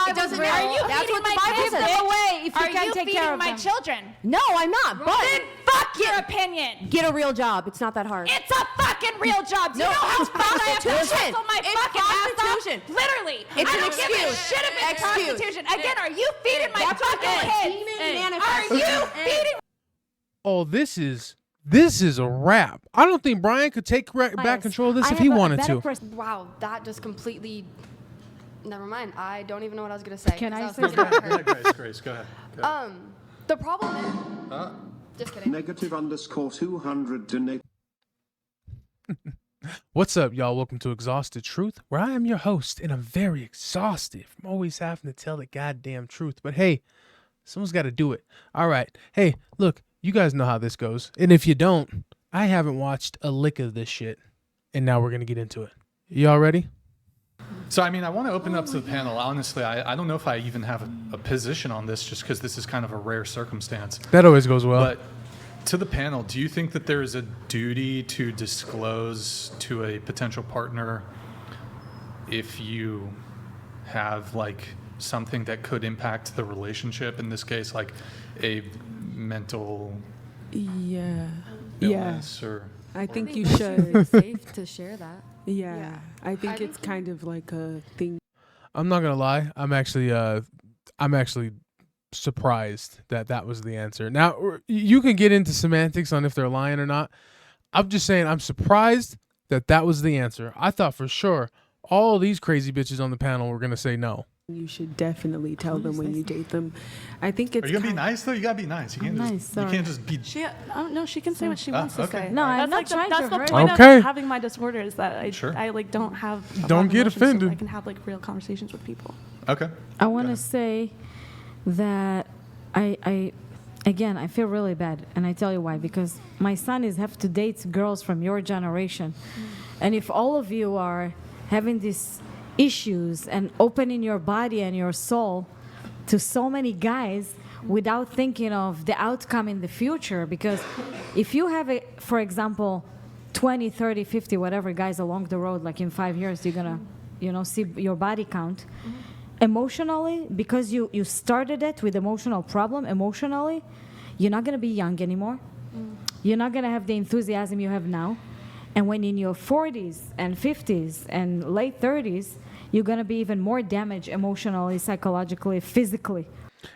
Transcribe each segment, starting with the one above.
Bible doesn't real. matter. Are you That's feeding what the my Bible kids? says. Go away if you can't take care of my them. children? No, I'm not. But Then fuck your opinion. get a real job. It's not that hard. It's a fucking real job. Do you know how fast I have to prostitution. hustle my It's fucking ass prostitution. off? Literally. It's I an don't give a excuse. shit if it's Excuse. prostitution. Again, are you feeding my That's what fucking the kids? demon Are manifests. you feeding? Oh, this is a wrap. I don't think Brian could take back control of this if he wanted to. Wow, that just completely. Never mind. I don't even know what I was gonna say. Can I 'cause say was thinking about her. Grace, go ahead. The problem is. Just kidding. -200 donate. What's up, y'all? Welcome to Exhausted Truth, where I am your host, and I'm very exhausted from always having to tell the goddamn truth. But hey, someone's got to do it. All right. Hey, look, you guys know how this goes. And if you don't, I haven't watched a lick of this shit. And now we're going to get into it. Y'all ready? So, I mean, I want to open up to the panel. Honestly, I don't know if I even have a position on this just because this is kind of a rare circumstance. That always goes well. But to the panel, do you think that there is a duty to disclose to a potential partner if you have, like, something that could impact the relationship? In this case, like a mental illness or... I think you It's should. safe to share that. Yeah. I think it's kind of like a thing. I'm not gonna lie. I'm actually surprised that was the answer. Now you can get into semantics on if they're lying or not. I'm just saying I'm surprised that was the answer. I thought for sure all these crazy bitches on the panel were gonna say no. You should definitely tell them when you date them. I think it's. Are you gonna be nice though? You gotta be nice. You can't Nice, you can't just be. No, she can say what she wants to okay. say. No, I'm not that's trying that's to the hurt point Okay. of having my disorder is that I like don't have. a lot Don't of get emotions, so offended. I can have like real conversations with people. Okay. I want Go to ahead. say that I feel really bad, and I tell you why. Because my son have to date girls from your generation, and if all of you are having these issues and opening your body and your soul to so many guys without thinking of the outcome in the future, because if you have for example 20, 30, 50 whatever guys along the road, like in 5 years you're gonna see your body count emotionally, because you started it with emotional problem. Emotionally you're not gonna be young anymore. You're not gonna have the enthusiasm you have now. And when in your 40s and 50s and late 30s, you're going to be even more damaged emotionally, psychologically, physically.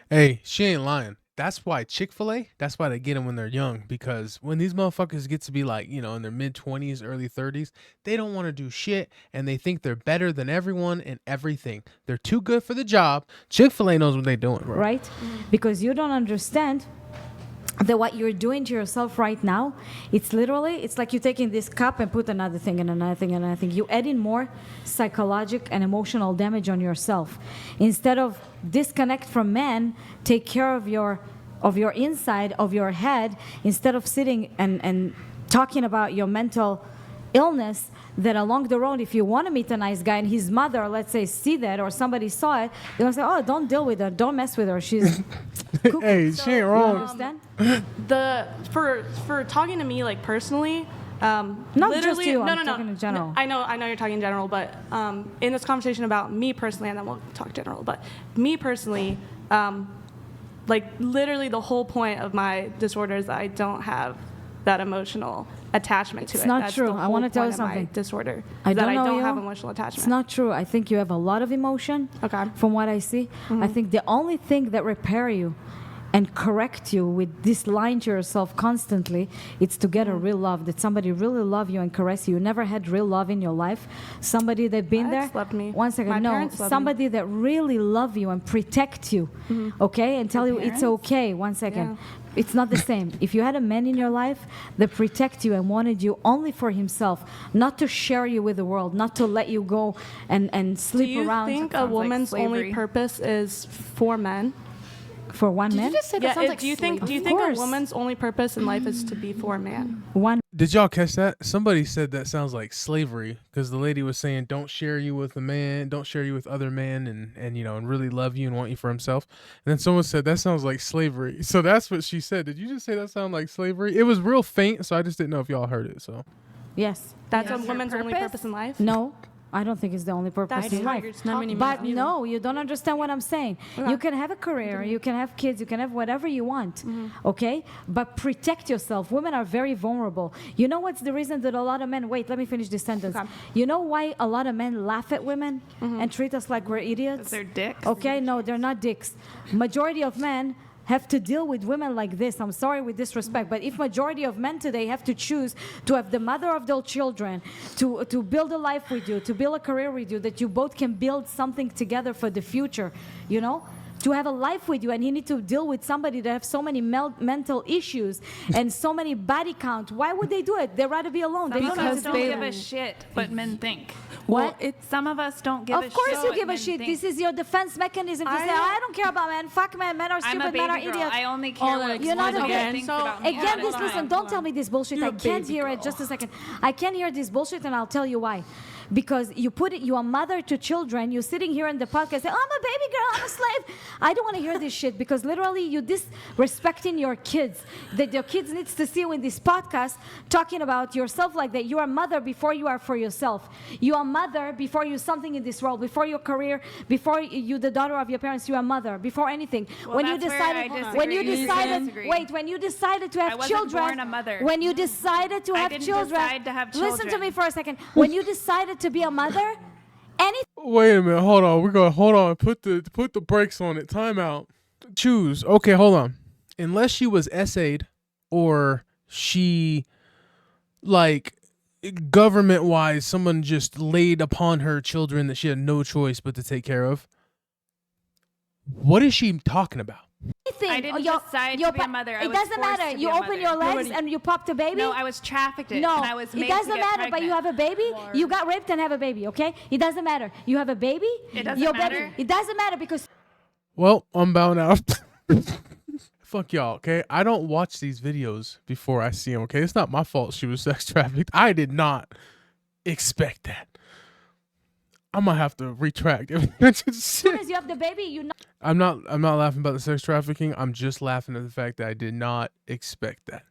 Hey, she ain't lying. That's why Chick-fil-A, that's why they get them when they're young. Because when these motherfuckers get to be like, in their mid-20s, early 30s, they don't want to do shit. And they think they're better than everyone and everything. They're too good for the job. Chick-fil-A knows what they're doing, bro. Right? Because you don't understand that what you're doing to yourself right now, it's like you're taking this cup and put another thing and another thing and another thing. You add in more psychological and emotional damage on yourself. Instead of disconnect from men, take care of your inside, of your head, instead of sitting and talking about your mental illness, that along the road, if you want to meet a nice guy and his mother, let's say, see that or somebody saw it, they're going to say, oh, don't deal with her. Don't mess with her. She's cuckoo. Hey, she ain't wrong. You understand? For talking to me like personally, Not literally, just you, no, I'm talking in general. I know you're talking in general, but in this conversation about me personally, and then we'll talk general, but me personally, like literally the whole point of my disorder is that I don't have that emotional attachment to it. It's not That's true. the I want to whole tell you point of my something. disorder. I is that don't know I don't you. have emotional attachment. It's not true. I think you have a lot of emotion. Okay. From what I see, I think the only thing that repair you and correct you with this lying to yourself constantly, it's to get a real love, that somebody really love you and caress you. You never had real love in your life. Somebody that been My there. ex loved me. One second. My No, parents loved me. somebody that really love you and protect you, okay, and tell you it's parents? okay. One second. Yeah. It's not the same. If you had a man in your life that protect you and wanted you only for himself, not to share you with the world, not to let you go and sleep Do you around. think a Sounds like woman's only slavery. purpose is for men? For one Did man? you just say that sounds like do you think slavery? do you think a course. woman's only purpose in life is to be for a man? One. Did y'all catch that? Somebody said that sounds like slavery because the lady was saying, don't share you with a man, don't share you with other men and really love you and want you for himself. And then someone said, that sounds like slavery. So that's what she said. Did you just say that sound like slavery? It was real faint, so I just didn't know if y'all heard it. So Yes. That's Yes. a woman's only Purpose? purpose in life? No. I don't think it's the only purpose That's in what life. you're talking But about. no, you don't understand what I'm saying. Okay. You can have a career, you can have kids, you can have whatever you want, okay? But protect yourself. Women are very vulnerable. You know what's the reason that a lot of men, wait, let me finish this sentence. Okay. You know why a lot of men laugh at women and treat us like we're idiots? They're dicks. Okay, no, they're not dicks. Majority of men have to deal with women like this. I'm sorry with disrespect, but if majority of men today have to choose to have the mother of their children, to build a life with you, to build a career with you, that you both can build something together for the future, you know? To have a life with you, and you need to deal with somebody that have so many mental issues and so many body count. Why would they do it? They'd rather be alone. They Some of don't have us to don't do give it. a shit what men think. What? Some of us don't give a shit. Of course you what give a men shit. think. This is your defense mechanism to say, I don't care about men. Fuck men. Men are I'm a stupid. baby Men are girl. idiots. I only care what You're not somebody okay. thinks So, about me. Again, all this the listen, time. don't tell me this bullshit. I can't hear it. Just a second. I can't hear this bullshit, and I'll tell you why. Because you put it, you're a mother to children. You're sitting here in the podcast saying, I'm a baby girl, I'm a slave. I don't want to hear this shit because literally you're disrespecting your kids. That your kids needs to see you in this podcast talking about yourself like that. You are a mother before you are for yourself. You are a mother before you're something in this world, before your career, before you the daughter of your parents, you are a mother, before anything. Well, when you that's where I decided, disagree. when you You decided, disagree. wait, when you decided to have I wasn't children, born a mother. when you decided to I have didn't children, decide to have listen to children. me for a second. When you decided to be a mother, any Wait a minute, hold on. We're gonna hold on. Put the brakes on it. Time out. Choose. Okay, hold on. Unless she was essayed or she like government wise someone just laid upon her children that she had no choice but to take care of. What is she talking about? anything. I didn't your- decide your to be a pa- mother. I It was doesn't forced matter. to be You a open mother. your legs and you popped a baby. No, I was trafficked No, and I was made it doesn't to get matter. But you pregnant. have a baby. You got raped and have a baby. Okay, it doesn't matter. You have a baby. It doesn't your matter? Baby, it doesn't matter because Well, I'm bowing out. Fuck y'all, okay? I don't watch these videos before I see them, okay? It's not my fault she was sex trafficked. I did not expect that. I might have to retract. as soon as you have the baby, you know. I'm not laughing about the sex trafficking. I'm just laughing at the fact that I did not expect that.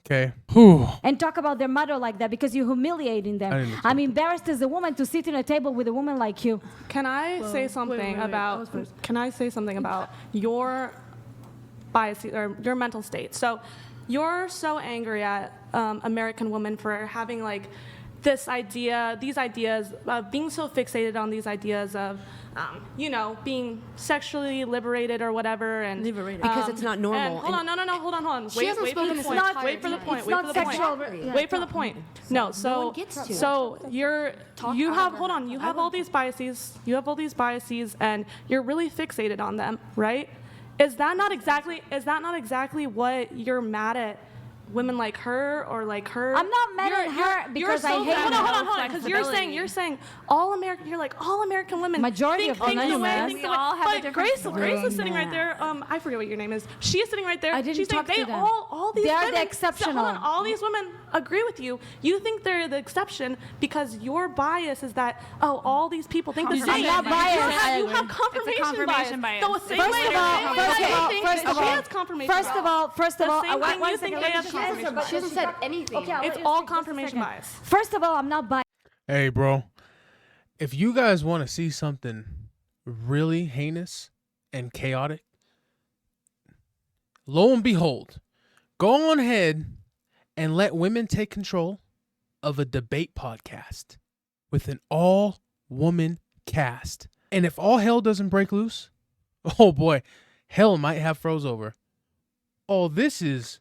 Okay? Whew. And talk about their mother like that because you're humiliating them. I didn't expect I'm embarrassed as a woman to sit in a table with a woman like you. Can I say something about? Can I say something about your bias or your mental state? So, you're so angry at American women for having like this idea, these ideas of being so fixated on these ideas of, you know, being sexually liberated or whatever, and Liberated. Because it's not normal. And hold on, no, hold on. She hasn't Wait for spoken the this point. entire Wait for the time. point. It's Wait not for the point. sexual. Wait for the point. No, so one gets to. so you have hold on. You have all these biases. You have all these biases, and you're really fixated on them, right? Is that not exactly what you're mad at? Women like her or like her. I'm not mad at her because I hate hold her. on, because you're saying all American. You're like all American women. Majority think, of think them. the Oh, way, no, think we the way. all have a But different Grace story. is sitting right there. I forget what your name is. She is sitting right there. I didn't She's talk saying to they them. all these They are the women. exceptional. Hold on, all these women agree with you. You think they're the exception because your bias is that all these people think the I'm same. not biased. You have confirmation bias. The same First way of all, everyone first of else all, thinks first of she all, has confirmation first of bias. all, first of The all, same one thing you second, think let they me have just answer, confirmation but bias. She hasn't said anything. Okay, I'll It's let all you speak. Just a confirmation second. bias. First of all, I'm not biased. Hey, bro. If you guys want to see something really heinous and chaotic, lo and behold, go on ahead and let women take control of a debate podcast with an all-woman cast. And if all hell doesn't break loose, oh boy, hell might have froze over. Oh, this is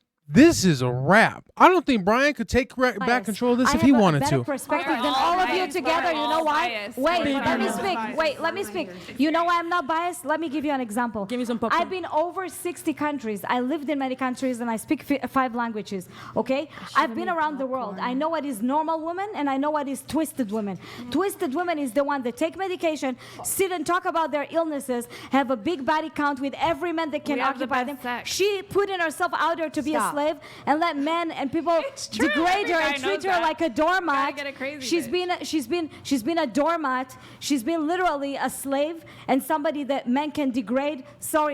a wrap. I don't think Brian could take back control of this I if he have a wanted better to. perspective We're than all all of you biased. together. We're You all know why? biased. Wait, We're let me all speak. biased. Wait, let me speak. You know why I'm not biased? Let me give you an example. Give me some popcorn. I've been over 60 countries. I lived in many countries and I speak 5 languages. Okay? I've been around the world. I know what is normal woman and I know what is twisted woman. Twisted woman is the one that take medication, sit and talk about their illnesses, have a big body count with every man that can We have the occupy best them. sex. She put in herself out there to be a Stop. slave. slave and let men and people true. degrade her Every and guy treat knows her that. like a doormat. Gotta get a crazy She's bitch. been a doormat. She's been literally a slave and somebody that men can degrade,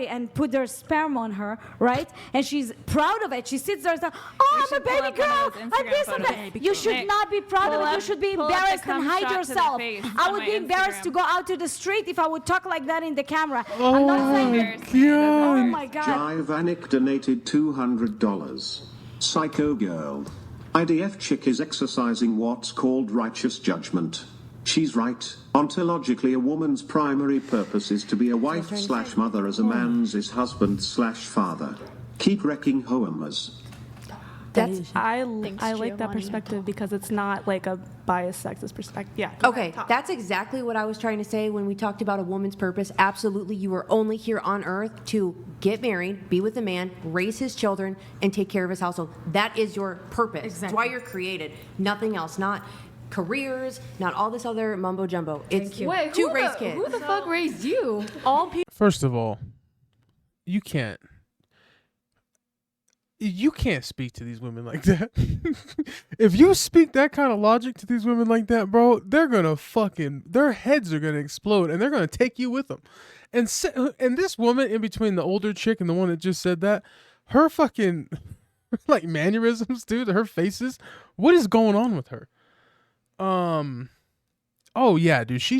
and put their sperm on her, right? And she's proud of it. She sits there and says, "Oh, I'm a should pull baby up one girl. of those I'm Instagram this, I'm photos. that." You should Nick, not be proud of pull it. You up- should be pull up the embarrassed and cum hide shot to the yourself. face I on would my be embarrassed Instagram. to go out to the street if I would talk like that in the camera. Oh I'm not saying my that. God. Oh my God. Jivanik donated $200. Psycho girl. IDF chick is exercising what's called righteous judgment. She's right. Ontologically, a woman's primary purpose is to be a wife/mother as a man's is husband/father. Keep wrecking homes. I like that perspective because it's not like a biased sexist perspective. Yeah. Okay, that's exactly what I was trying to say when we talked about a woman's purpose. Absolutely, you are only here on earth to get married, be with a man, raise his children, and take care of his household. That is your purpose. That's Exactly. why you're created. Nothing else. Not careers, not all this other mumbo jumbo. It's Wait, to raise kids. who the fuck raised you? All people. First of all, you can't speak to these women like that. If you speak that kind of logic to these women like that, bro, their heads are gonna explode and they're gonna take you with them. And this woman in between, the older chick and the one that just said that, her fucking like mannerisms, dude, her faces, what is going on with her? Oh yeah, dude, she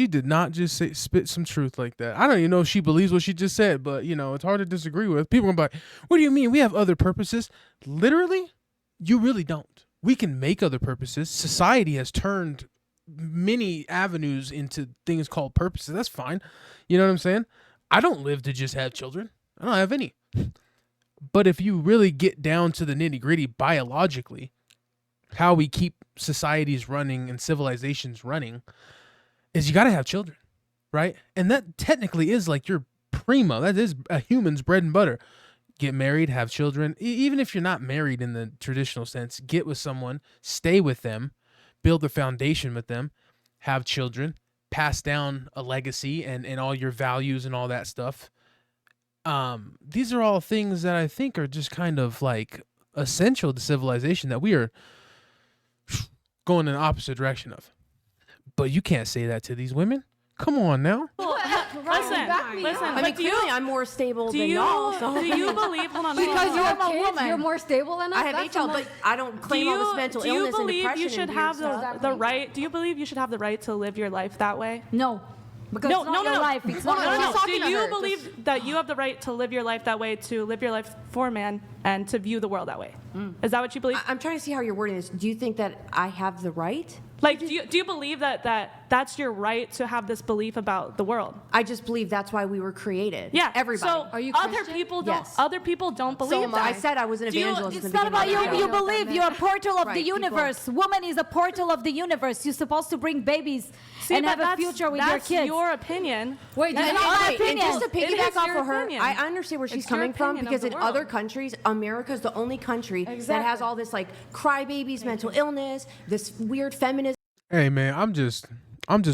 did not just spit some truth like that. I don't even know if she believes what she just said, but it's hard to disagree with. People are gonna be like, what do you mean? We have other purposes. Literally, you really don't. We can make other purposes. Society has turned many avenues into things called purposes. That's fine. You know what I'm saying? I don't live to just have children. I don't have any. But if you really get down to the nitty-gritty biologically, how we keep societies running and civilizations running is you got to have children, right? And that technically is like your primo. That is a human's bread and butter. Get married, have children. Even if you're not married in the traditional sense, get with someone, stay with them, build a foundation with them, have children, pass down a legacy and all your values and all that stuff. These are all things that I think are just kind of like essential to civilization that we are going in the opposite direction of. But you can't say that to these women. Come on now. Listen. I mean, But do clearly you, I'm more stable do than you, y'all. So. do you believe? Hold on. Because you hold have on. kids, you're more stable than us. I have That's HL, the but I don't claim all this mental do you illness and believe depression. you should and have weird stuff. the right? Do you believe you should have the right to live your life that way? No. Because it's not your life. It's not no, your no, life. no. Do talking to you her, believe that you have the right to live your life that way, to live your life for a man, and to view the world that way? Is that what you believe? I'm trying to see how you're wording this. Do you think that I have the right? Like, do you believe that that's your right to have this belief about the world? I just believe that's why we were created. Yeah. Everybody. So Are you other Christian? people don't. Yes. Other people don't So believe am I. I that. said I was an Do you- evangelist in It's the not about beginning. you. of the You show. believe you're a portal of the Right, people- universe. Woman is a portal of the universe. You're supposed to bring babies and but have a that's- future with your that's kids. your opinion. Wait, That's did not my Right, and opinion. just to It piggyback is off your of her, opinion. I understand where she's It's your coming from opinion of because the in world. other countries, America's the only country that Exactly. has all this like crybabies, mental illness, this weird feminism. Hey man, I'm just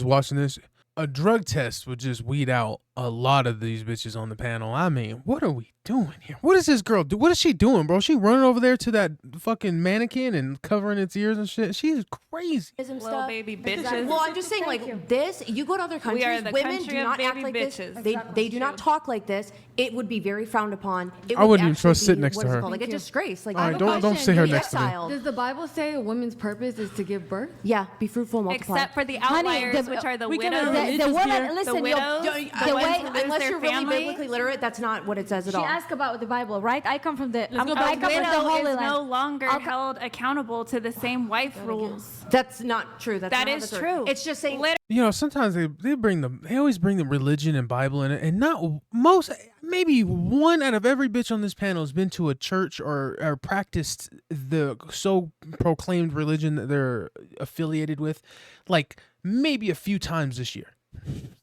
watching this. A drug test would just weed out a lot of these bitches on the panel. I mean, what are we doing here? What does this girl do? What is she doing, bro? She running over there to that fucking mannequin and covering its ears and shit. She's crazy. Little stuff. baby bitches. Well, I'm just saying, like this. You go to other countries, are the women country do of not act baby like bitches. this. They do not talk like this. It would be very frowned upon. It I would wouldn't even actually trust be- sitting next what to is it her. called? Like a disgrace. Like All right, have a don't question. sit her You're next to me. exiled. Does the Bible say a woman's purpose is to give birth? Yeah, be fruitful, multiply. Except for the Honey, outliers, the- which are the we can- widows. The woman, listen, the you widows, The the way, ones who lose unless their you're really family. biblically literate, that's not what it says at she all. asked about the Bible, right? I come from the go back I to come from the widow Holy is no Land. longer held accountable to the same wife rules. That's not true. That's That not is the true. It's just saying. You know, sometimes they always bring the religion and Bible in it, and not most, maybe one out of every bitch on this panel has been to a church or practiced the so proclaimed religion that they're affiliated with, like maybe a few times this year.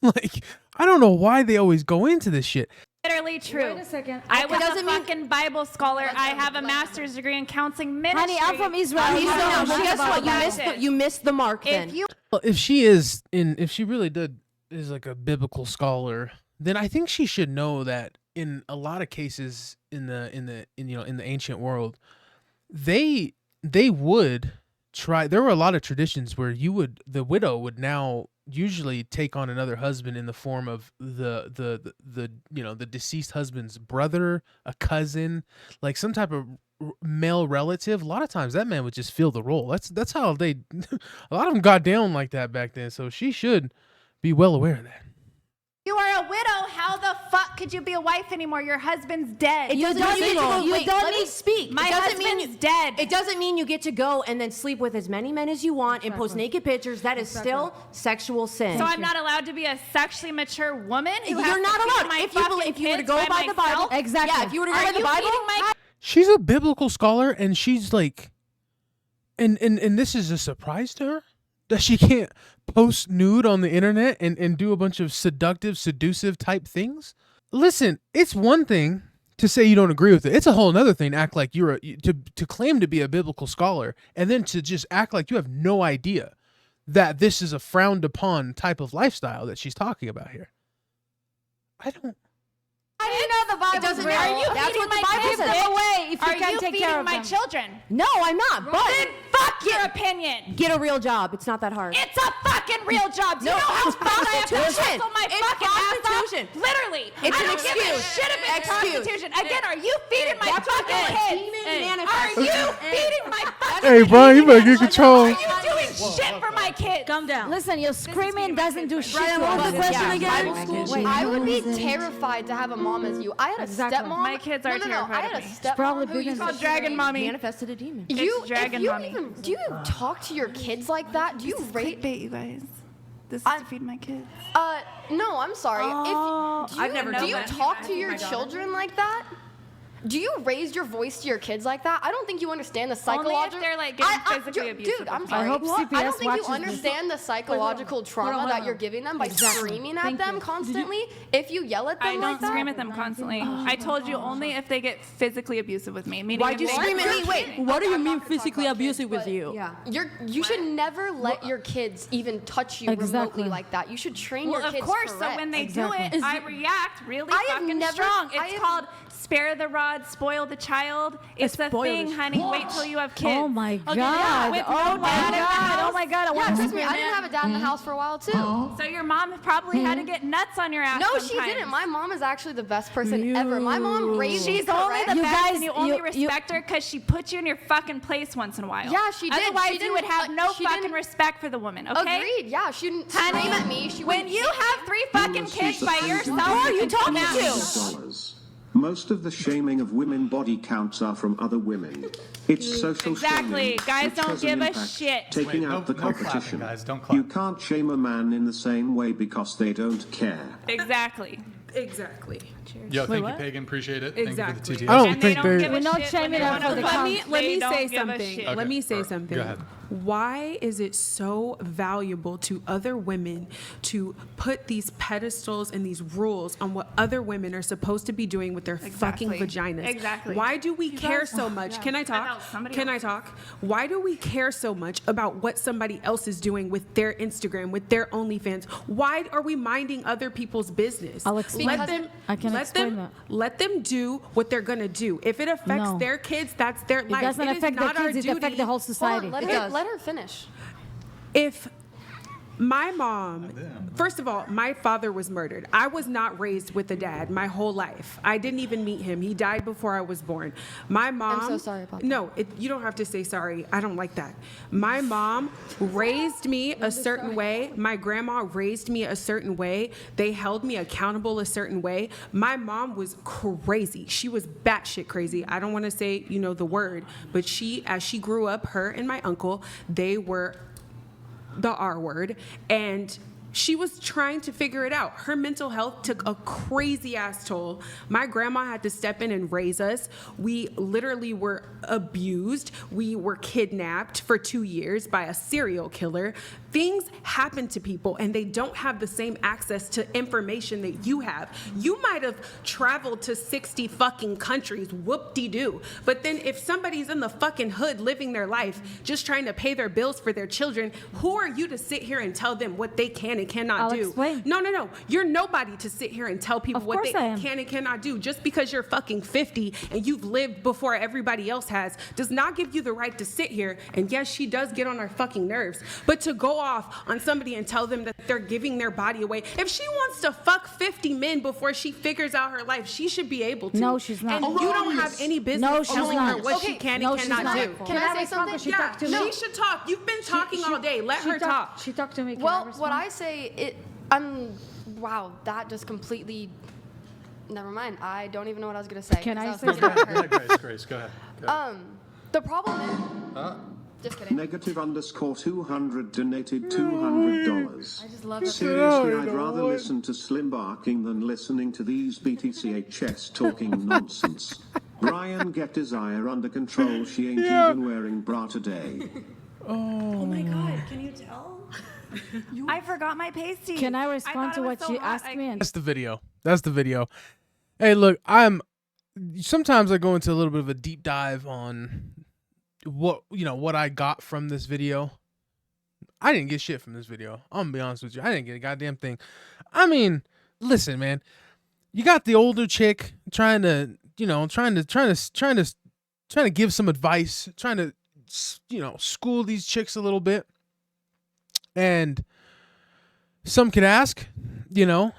Like, I don't know why they always go into this shit. Literally true. Wait a second. I was a doesn't mean- fucking Bible scholar. I have a master's degree in counseling ministry. Honey, I'm from Israel. Okay, You so don't know well, shit guess about what? that. You missed the mark. If Then you Well, if she really is like a biblical scholar, then I think she should know that in a lot of cases in the ancient world, they would try. There were a lot of traditions where the widow would now usually take on another husband in the form of the deceased husband's brother, a cousin, like some type of male relative. A lot of times that man would just fill the role. That's how they a lot of them got down like that back then. So she should be well aware of that. You are a widow. How the fuck could you be a wife anymore? Your husband's dead. You don't need to speak. My It doesn't husband's mean dead. It doesn't mean you get to go and then sleep with as many men as you want and post naked pictures. That is still sexual sin. So I'm not allowed to be a sexually mature woman? Who has You're to not feed allowed. my If you fucking were to kids go by the Bible, myself? Exactly. Yeah, if you were to go Are by the you Bible, feeding my She's a biblical scholar, and she's like, and this is a surprise to her that she can't post nude on the internet and do a bunch of seductive type things. Listen, it's one thing to say you don't agree with it. It's a whole other thing to act like to claim to be a biblical scholar and then to just act like you have no idea that this is a frowned upon type of lifestyle that she's talking about here. How do you know the Bible's doesn't real? matter. Are you That's feeding what the my Bible kids? says. Bitch? Go away if you Are can't you take feeding care of my them. children? No, I'm not. But Then fuck your opinion. get a real job. It's not that hard. It's a fucking real job. Do you No, know how it's fast I have to prostitution. hustle my It's fucking ass off? prostitution. Literally. It's I an don't give a excuse. shit if it's Excuse. prostitution. Again, are you feeding my That's what fucking the kids? demon Are manifests. you feeding my fucking Hey, Brian, you better get kids? control. Are you doing shit for my kids? Calm down. Listen, your screaming doesn't do shit. Brian, to what was us. the question again? I would be terrified to have a mom as you. I had a Exactly. stepmom. My kids are no. terrified I had of a me. stepmom probably who bigger used than to us. Dragon mommy. Manifested a demon. You, dragon if you mommy. even, do you talk to your kids like that? Do you rate? Clickbait, you guys. This is I- to feed my kids. No, I'm sorry. If, I've never do done you that. talk to your children like that? Do you raise your voice to your kids like that? I don't think you understand the Only psychological. if they're, like, getting physically abusive Dude, I'm with sorry. I hope I don't CPS think you watches this. understand the psychological trauma that you're giving them by screaming at them constantly. If you yell at them I like don't that. scream at them constantly. I told you only if they get physically abusive with me. Meaning Why'd if you they- scream at me? Wait, What do you mean physically abusive with you? Yeah. You should never let your kids even touch you Exactly. remotely like that. You should train Well, your of kids course. correct. So when they Exactly. do it, I react really I have fucking never- strong. I It's have- called spare the rod, spoil the child. It's the Spoil thing, the- honey. Wait till you have kids. Oh my Okay, God. with Oh no my dad in the God. house. Oh my God. I Yeah, want to trust me, I didn't have a dad in the house for a while too. So your mom probably had to get nuts on your ass. No, she sometimes. didn't. My mom is actually the best person ever. My mom raised me She's only correct. the You best, guys- and you only you- respect her because she put you in your fucking place once in a while. Yeah, she did. Otherwise, She you would didn't- have no she fucking didn't- respect for the woman. Okay. Agreed. Yeah, she didn't Honey, scream at me. She when wouldn't you hit me. have 3 fucking kids by yourself, Who are you talking to? $200. Most of the shaming of women body counts are from other women. It's social Exactly. shaming, Guys which don't has an give a impact, shit. Taking Wait, out the no clapping, competition. guys, don't clap. You can't shame a man in the same way because they don't care. Exactly. Exactly. Yo, thank you, what? Pagan. Appreciate it. Exactly. Thank you for the I don't And they think don't they. give a We're not shit shaming when they her wanna for the fuck. Let content. me They don't say give a something. shit. Okay, Let me say all right. something. Go ahead. Why is it so valuable to other women to put these pedestals and these rules on what other women are supposed to be doing with their fucking Exactly. vaginas? Exactly. Why do we care guys- so much? yeah. Can I talk? About somebody Can I else. talk? Why do we care so much about what somebody else is doing with their Instagram, with their OnlyFans? Why are we minding other people's business? I'll explain Let that. them. I can let explain them, that. Let them do what they're gonna do. If it affects No. their kids, that's their It life. doesn't It is affect the not our kids, it affects duty- the whole Hold society. on, let her finish. If my mom, first of all, my father was murdered. I was not raised with a dad my whole life. I didn't even meet him. He died before I was born. My mom. so sorry about that. No, you don't have to say sorry. I don't like that. My mom raised me a certain way. My grandma raised me a certain way. They held me accountable a certain way. My mom was crazy. She was batshit crazy. I don't want to say, the word, but as she grew up, her and my uncle, they were the R word, and she was trying to figure it out. Her mental health took a crazy ass toll. My grandma had to step in and raise us. We literally were abused. We were kidnapped for 2 years by a serial killer. Things happen to people and they don't have the same access to information that you have. You might have traveled to 60 fucking countries, whoop-de-doo. But then if somebody's in the fucking hood living their life, just trying to pay their bills for their children, who are you to sit here and tell them what they can and cannot do? Explain. No. You're nobody to sit here and tell people what they I am. can and cannot do. Just because you're fucking 50 and you've lived before everybody else has does not give you the right to sit here. And yes, she does get on our fucking nerves. But to go off on somebody and tell them that they're giving their body away. If she wants to fuck 50 men before she figures out her life, she should be able to. No, she's not. And you don't have any business telling her what she can and cannot do. Can I say something? She talked to me. She should talk. You've been talking all day. Let her talk. She talked to me. Can I Well, respond? what I say, wow, that just completely, never mind. I don't even know what I was going to say. Can 'cause I was say thinking about her. Grace, go ahead. The problem is, just kidding. Negative_200 donated $200. I just love it. Seriously, I'd rather listen to Slim barking than listening to these BTCHS talking nonsense. Ryan, get desire under control. She ain't even wearing bra today. Oh my God, can you tell? I forgot my pasty. Can I respond thought to it was what so she hot. asked me? And That's the video. Hey, look, sometimes I go into a little bit of a deep dive on what I got from this video. I didn't get shit from this video. I'm gonna be honest with you. I didn't get a goddamn thing. I mean, listen, man. You got the older chick trying to give some advice, trying to, school these chicks a little bit. And some could ask,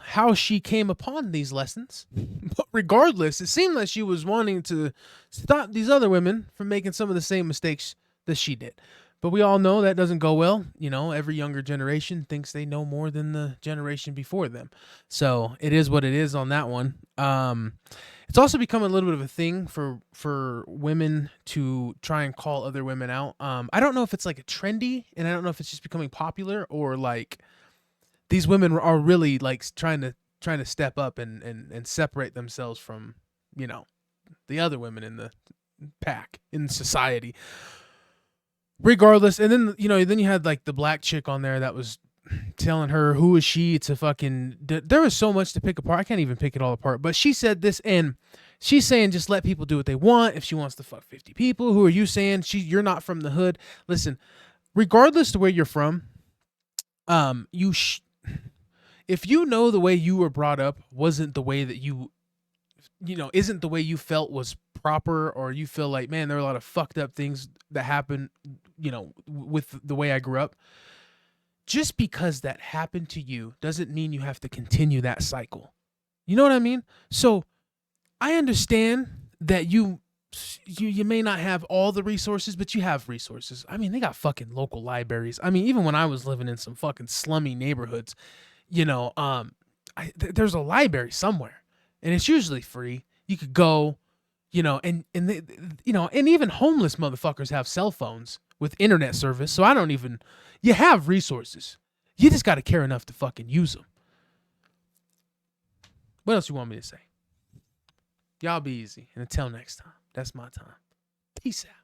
how she came upon these lessons. But regardless, it seemed like she was wanting to stop these other women from making some of the same mistakes that she did. But we all know that doesn't go well. Every younger generation thinks they know more than the generation before them. So it is what it is on that one. It's also become a little bit of a thing for women to try and call other women out. I don't know if it's like a trendy, and I don't know if it's just becoming popular, or like these women are really like trying to step up and separate themselves from, the other women in the pack in society. Regardless, and then you had like the black chick on there that was telling her who is she to fucking. There was so much to pick apart. I can't even pick it all apart. But she said this, and she's saying just let people do what they want. If she wants to fuck 50 people, who are you saying you're not from the hood? Listen, regardless to where you're from, if you know the way you were brought up wasn't the way that isn't the way you felt was proper, or you feel like, man, there are a lot of fucked up things that happen, with the way I grew up. Just because that happened to you doesn't mean you have to continue that cycle. You know what I mean? So I understand that you may not have all the resources, but you have resources. I mean, they got fucking local libraries. I mean, even when I was living in some fucking slummy neighborhoods, there's a library somewhere, and it's usually free. You could go, and even homeless motherfuckers have cell phones with internet service. So you have resources. You just got to care enough to fucking use them. What else you want me to say? Y'all be easy. And until next time, that's my time. Peace out.